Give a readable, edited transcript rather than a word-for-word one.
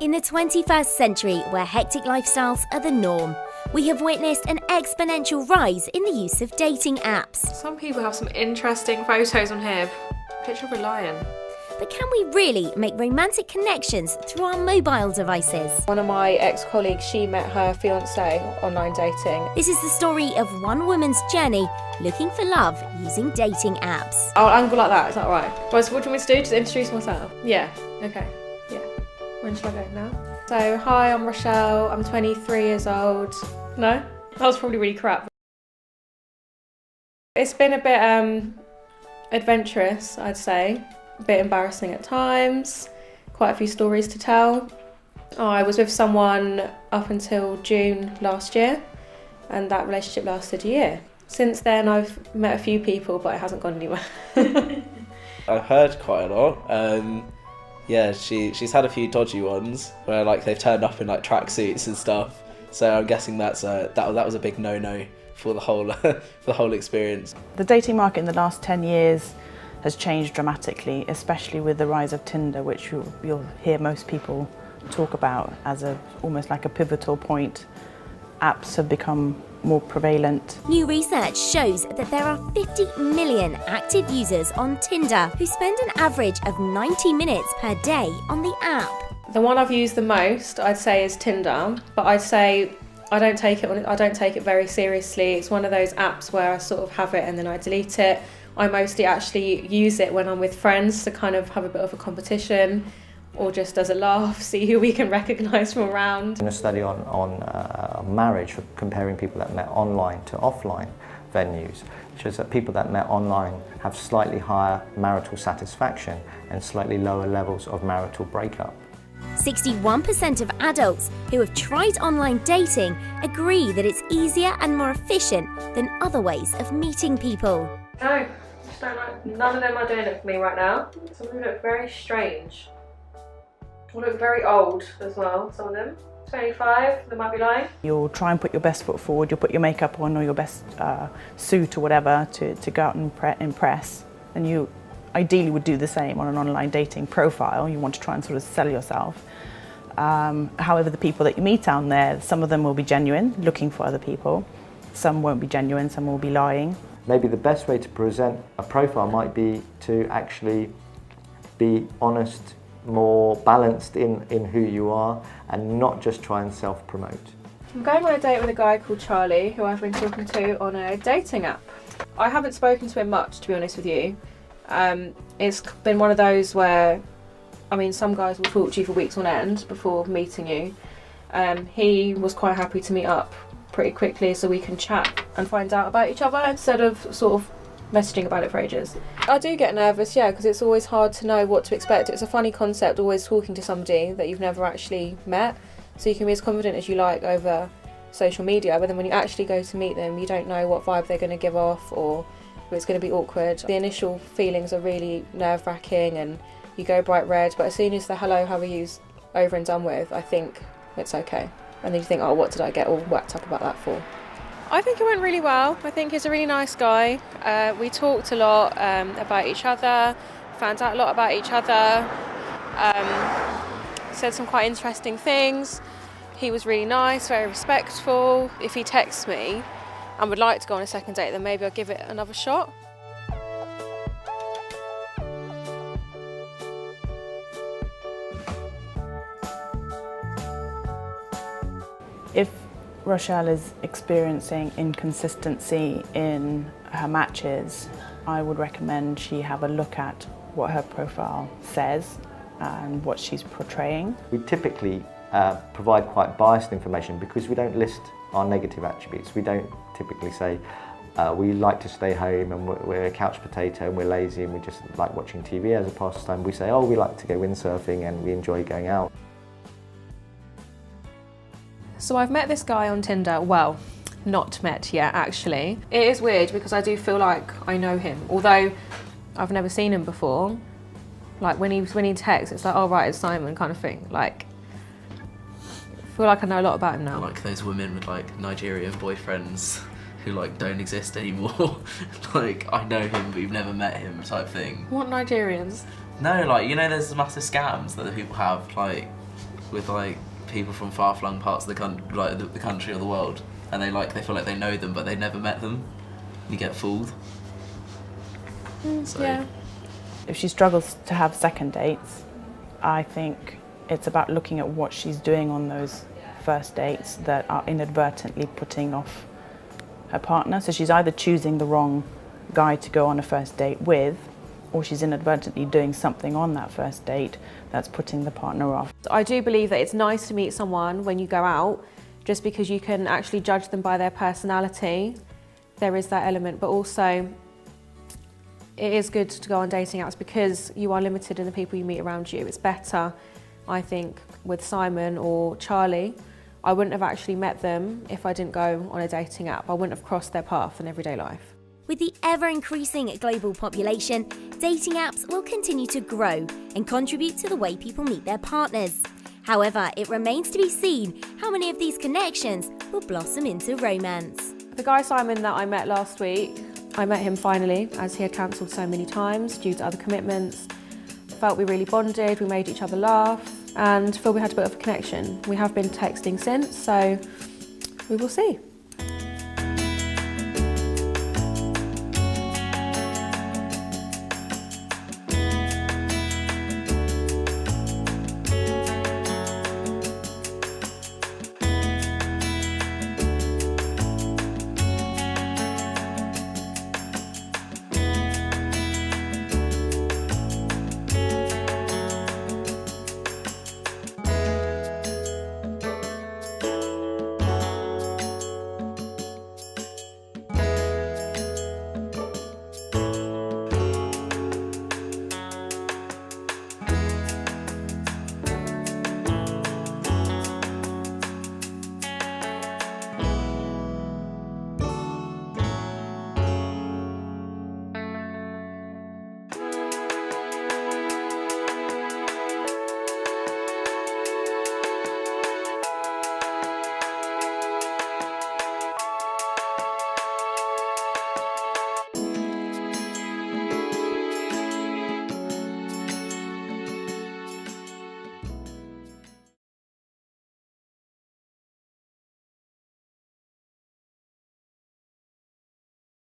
In the 21st century, where hectic lifestyles are the norm, we have witnessed an exponential rise in the use of dating apps. Some people have some interesting photos on here. Picture of a lion. But can we really make romantic connections through our mobile devices? One of my ex-colleagues, she met her fiancé online dating. This is the story of one woman's journey looking for love using dating apps. I'll angle like that, is that right? Right, so what do you want me to do? Just introduce myself? Yeah, okay, yeah. When should I go now? So, hi, I'm Rochelle, I'm 23 years old. No? That was probably really crap. It's been a bit adventurous, I'd say. A bit embarrassing at times. Quite a few stories to tell. I was with someone up until June last year, and that relationship lasted a year. Since then, I've met a few people, but it hasn't gone anywhere. I've heard quite a lot. Yeah, she's had a few dodgy ones where like they've turned up in like tracksuits and stuff. So I'm guessing that was a big no-no for the whole for the whole experience. The dating market in the last 10 years has changed dramatically, especially with the rise of Tinder, which you'll hear most people talk about as almost like a pivotal point. Apps have become more prevalent. New research shows that there are 50 million active users on Tinder who spend an average of 90 minutes per day on the app. The one I've used the most, I'd say, is Tinder, but I'd say I don't take it very seriously. It's one of those apps where I sort of have it and then I delete it. I mostly actually use it when I'm with friends to kind of have a bit of a competition, or just as a laugh, see who we can recognise from around. In a study on marriage, comparing people that met online to offline venues, shows that people that met online have slightly higher marital satisfaction and slightly lower levels of marital breakup. 61% of adults who have tried online dating agree that it's easier and more efficient than other ways of meeting people. No, just don't like, none of them are doing it for me right now. Some of them look very strange. They look very old as well, some of them. 25, they might be lying. You'll try and put your best foot forward, you'll put your makeup on or your best suit or whatever to go out and impress. And you ideally would do the same on an online dating profile. You want to try and sort of sell yourself. However, the people that you meet down there, some of them will be genuine, looking for other people. Some won't be genuine, some will be lying. Maybe the best way to present a profile might be to actually be honest, more balanced in who you are, and not just try and self-promote. I'm going on a date with a guy called Charlie, who I've been talking to on a dating app. I haven't spoken to him much, to be honest with you. It's been one of those where, I mean, some guys will talk to you for weeks on end before meeting you. He was quite happy to meet up pretty quickly so we can chat and find out about each other instead of sort of messaging about it for ages. I do get nervous, yeah, because it's always hard to know what to expect. It's a funny concept, always talking to somebody that you've never actually met. So you can be as confident as you like over social media, but then when you actually go to meet them, you don't know what vibe they're going to give off or if it's going to be awkward. The initial feelings are really nerve-wracking and you go bright red, but as soon as the hello, how are you's over and done with, I think it's okay. And then you think, oh, what did I get all worked up about that for? I think it went really well. I think he's a really nice guy. We talked a lot about each other, found out a lot about each other, said some quite interesting things. He was really nice, very respectful. If he texts me and would like to go on a second date, then maybe I'll give it another shot. If Rochelle is experiencing inconsistency in her matches, I would recommend she have a look at what her profile says and what she's portraying. We typically provide quite biased information because we don't list our negative attributes. We don't typically say we like to stay home and we're a couch potato and we're lazy and we just like watching TV as a pastime. We say, oh, we like to go windsurfing and we enjoy going out. So I've met this guy on Tinder, well, not met yet actually. It is weird because I do feel like I know him, although I've never seen him before. Like when he texts, it's like, oh right, it's Simon kind of thing. Like, I feel like I know a lot about him now. Like those women with like Nigerian boyfriends who like don't exist anymore. Like, I know him but you've never met him type thing. What Nigerians? No, like, you know, there's massive scams that the people have, like, with like people from far-flung parts of the country, like the country or the world, and they feel like they know them but they've never met them. You get fooled. So. Yeah. If she struggles to have second dates, I think it's about looking at what she's doing on those first dates that are inadvertently putting off her partner. So she's either choosing the wrong guy to go on a first date with, or she's inadvertently doing something on that first date that's putting the partner off. I do believe that it's nice to meet someone when you go out, just because you can actually judge them by their personality. There is that element, but also it is good to go on dating apps because you are limited in the people you meet around you. It's better, I think, with Simon or Charlie. I wouldn't have actually met them if I didn't go on a dating app. I wouldn't have crossed their path in everyday life. With the ever-increasing global population, dating apps will continue to grow and contribute to the way people meet their partners. However, it remains to be seen how many of these connections will blossom into romance. The guy Simon that I met last week, I met him finally, as he had cancelled so many times due to other commitments. Felt we really bonded, we made each other laugh, and feel we had a bit of a connection. We have been texting since, so we will see.